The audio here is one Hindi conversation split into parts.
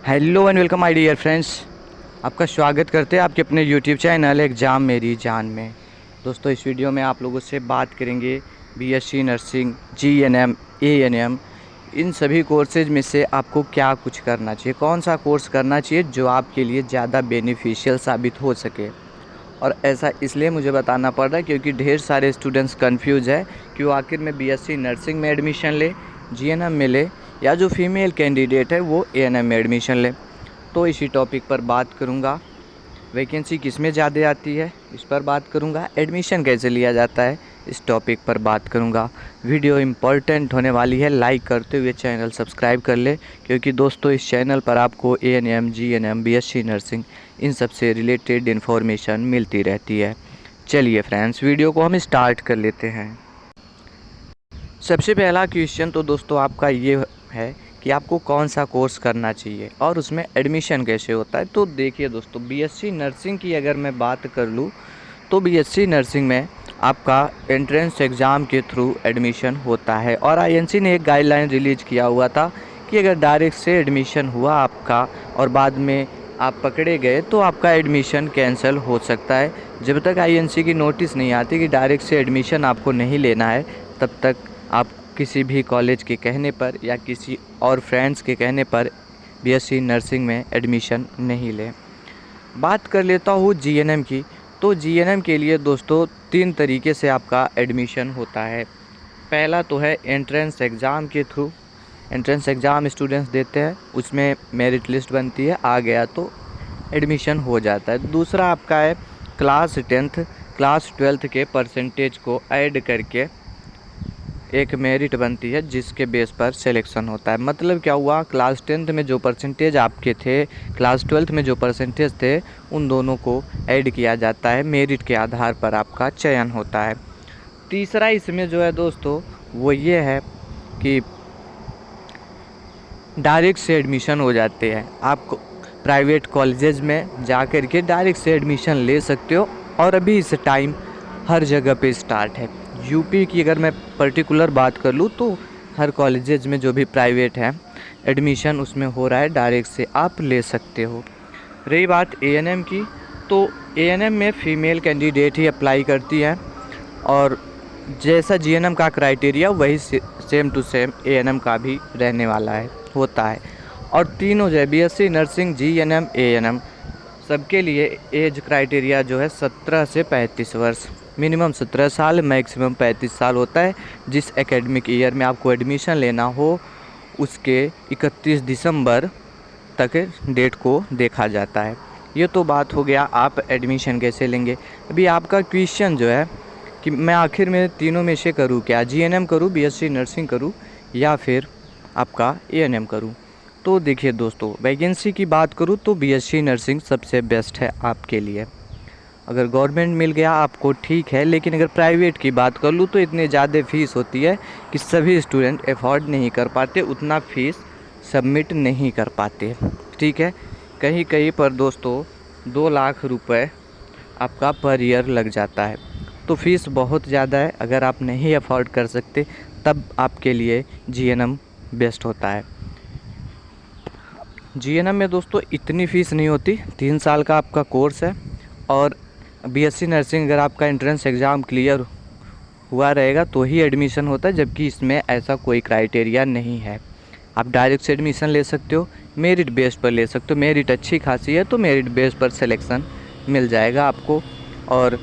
Hello and welcome my dear friends. आपका स्वागत करते हैं आपके अपने यूट्यूब चैनल एग्ज़ाम मेरी जान में। दोस्तों, इस वीडियो में आप लोगों से बात करेंगे बीएससी नर्सिंग, जीएनएम, एएनएम, इन सभी कोर्सेज में से आपको क्या कुछ करना चाहिए, कौन सा कोर्स करना चाहिए जो आपके लिए ज़्यादा बेनिफिशियल साबित हो सके। और ऐसा इसलिए मुझे बताना पड़ रहा है क्योंकि ढेर सारे स्टूडेंट्स कंफ्यूज है कि वो आखिर में बीएससी नर्सिंग में एडमिशन ले, जीएनएम में ले, या जो फीमेल कैंडिडेट है वो एएनएम में एडमिशन ले। तो इसी टॉपिक पर बात करूँगा। वैकेंसी किस में ज़्यादा आती है इस पर बात करूँगा। एडमिशन कैसे लिया जाता है इस टॉपिक पर बात करूँगा। वीडियो इम्पॉर्टेंट होने वाली है, लाइक करते हुए चैनल सब्सक्राइब कर ले, क्योंकि दोस्तों इस चैनल पर आपको एएनएम, जीएनएम, बीएससी नर्सिंग इन सब से रिलेटेड इन्फॉर्मेशन मिलती रहती है। चलिए फ्रेंड्स, वीडियो को हम स्टार्ट कर लेते हैं। सबसे पहला क्वेश्चन तो दोस्तों आपका ये है कि आपको कौन सा कोर्स करना चाहिए और उसमें एडमिशन कैसे होता है। तो देखिए दोस्तों, बीएससी नर्सिंग की अगर मैं बात कर लूँ तो बीएससी नर्सिंग में आपका एंट्रेंस एग्ज़ाम के थ्रू एडमिशन होता है। और आईएनसी ने एक गाइडलाइन रिलीज किया हुआ था कि अगर डायरेक्ट से एडमिशन हुआ आपका और बाद में आप पकड़े गए तो आपका एडमिशन कैंसिल हो सकता है। जब तक आईएनसी की नोटिस नहीं आती कि डायरेक्ट से एडमिशन आपको नहीं लेना है, तब तक आप किसी भी कॉलेज के कहने पर या किसी और फ्रेंड्स के कहने पर बीएससी नर्सिंग में एडमिशन नहीं लें। बात कर लेता हूँ जीएनएम की। तो जीएनएम के लिए दोस्तों 3 तरीके से आपका एडमिशन होता है। पहला तो है एंट्रेंस एग्ज़ाम के थ्रू। एंट्रेंस एग्ज़ाम स्टूडेंट्स देते हैं, उसमें मेरिट लिस्ट बनती है, आ गया तो एडमिशन हो जाता है। दूसरा आपका है क्लास 10th, क्लास 12th के परसेंटेज को ऐड करके एक मेरिट बनती है जिसके बेस पर सिलेक्शन होता है। मतलब क्या हुआ, क्लास 10th में जो परसेंटेज आपके थे, क्लास 12th में जो परसेंटेज थे, उन दोनों को ऐड किया जाता है, मेरिट के आधार पर आपका चयन होता है। तीसरा इसमें जो है दोस्तों वो ये है कि डायरेक्ट से एडमिशन हो जाते हैं। आप प्राइवेट कॉलेजेस में जा कर के डायरेक्ट से एडमिशन ले सकते हो। और अभी इस टाइम हर जगह पे स्टार्ट है। यूपी की अगर मैं पर्टिकुलर बात कर लूँ तो हर कॉलेजेस में जो भी प्राइवेट है एडमिशन उसमें हो रहा है, डायरेक्ट से आप ले सकते हो। रही बात एएनएम की, तो एएनएम में फ़ीमेल कैंडिडेट ही अप्लाई करती है और जैसा जीएनएम का क्राइटेरिया वही सेम टू सेम एएनएम का भी रहने वाला है, होता है। और तीनों जो है बीएससी नर्सिंग, जीएनएम, एएनएम, सबके लिए एज क्राइटेरिया जो है 17 से 35 वर्ष, मिनिमम 17 साल, मैक्सिमम 35 साल होता है। जिस एकेडमिक ईयर में आपको एडमिशन लेना हो उसके 31 दिसंबर तक डेट को देखा जाता है। ये तो बात हो गया आप एडमिशन कैसे लेंगे। अभी आपका क्वेश्चन जो है कि मैं आखिर में तीनों में से करूँ क्या, जीएनएम करूँ, बीएससी नर्सिंग करूँ, या फिर आपका एएनएम करूँ। तो देखिए दोस्तों, वैकेंसी की बात करूँ तो बीएससी नर्सिंग सबसे बेस्ट है आपके लिए। अगर गवर्नमेंट मिल गया आपको ठीक है, लेकिन अगर प्राइवेट की बात कर लूँ तो इतनी ज़्यादा फ़ीस होती है कि सभी स्टूडेंट अफोर्ड नहीं कर पाते, उतना फ़ीस सबमिट नहीं कर पाते। ठीक है, कहीं कहीं पर दोस्तों 2 लाख रुपए आपका पर ईयर लग जाता है। तो फ़ीस बहुत ज़्यादा है। अगर आप नहीं अफोर्ड कर सकते तब आपके लिए जीएनएम बेस्ट होता है। जीएनएम में दोस्तों इतनी फ़ीस नहीं होती, 3 साल का आपका कोर्स है। और बीएससी नर्सिंग अगर आपका एंट्रेंस एग्ज़ाम क्लियर हुआ रहेगा तो ही एडमिशन होता है, जबकि इसमें ऐसा कोई क्राइटेरिया नहीं है। आप डायरेक्ट से एडमिशन ले सकते हो, मेरिट बेस पर ले सकते हो। मेरिट अच्छी खासी है तो मेरिट बेस पर सिलेक्शन मिल जाएगा आपको। और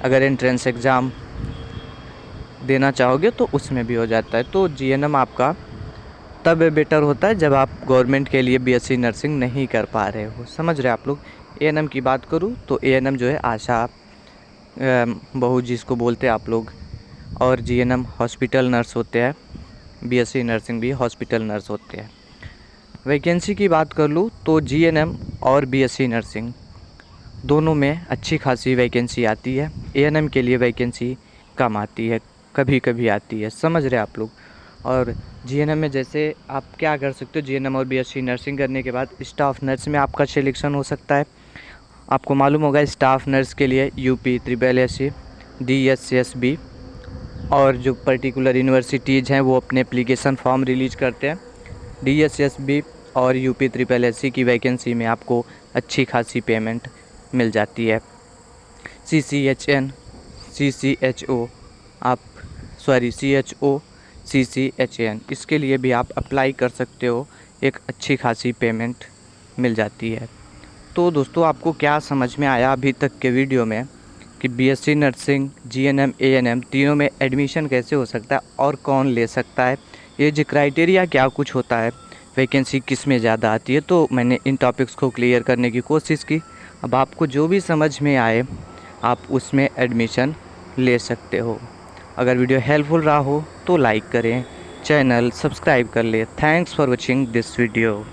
अगर एंट्रेंस एग्ज़ाम देना चाहोगे तो उसमें भी हो जाता है। तो जीएनएम आपका तब बेटर होता है जब आप गवर्नमेंट के लिए बीएससी नर्सिंग नहीं कर पा रहे हो। समझ रहे आप लोग। एएनएम की बात करूँ तो एएनएम जो है आशा बहू जिसको बोलते हैं आप लोग, और जीएनएम हॉस्पिटल नर्स होते हैं, बीएससी नर्सिंग भी हॉस्पिटल नर्स होते हैं। वैकेंसी की बात कर लूँ तो जीएनएम और बीएससी नर्सिंग दोनों में अच्छी खासी वैकेंसी आती है। एएनएम के लिए वैकेंसी कम आती है, कभी कभी आती है। समझ रहे आप लोग। और जीएनएम में जैसे आप क्या कर सकते हो, जीएनएम और बीएससी नर्सिंग करने के बाद स्टाफ नर्स में आपका सिलेक्शन हो सकता है। आपको मालूम होगा स्टाफ नर्स के लिए यूपी SSSC, DSSB और जो पर्टिकुलर यूनिवर्सिटीज़ हैं वो अपने एप्लीकेशन फॉर्म रिलीज करते हैं। DSSB और यूपी ट्रिपल एससी की वैकेंसी में आपको अच्छी खासी पेमेंट मिल जाती है। CCHN, CCHO आप CHO, CCHN इसके लिए भी आप अप्लाई कर सकते हो, एक अच्छी खासी पेमेंट मिल जाती है। तो दोस्तों आपको क्या समझ में आया अभी तक के वीडियो में कि BSc नर्सिंग, GNM, ANM तीनों में एडमिशन कैसे हो सकता है और कौन ले सकता है, एज क्राइटेरिया क्या कुछ होता है, वैकेंसी किस में ज़्यादा आती है। तो मैंने इन टॉपिक्स को क्लियर करने की कोशिश की। अब आपको जो भी समझ में आए आप उसमें एडमिशन ले सकते हो। अगर वीडियो हेल्पफुल रहा हो तो लाइक करें, चैनल सब्सक्राइब कर लें। Thanks for watching this video.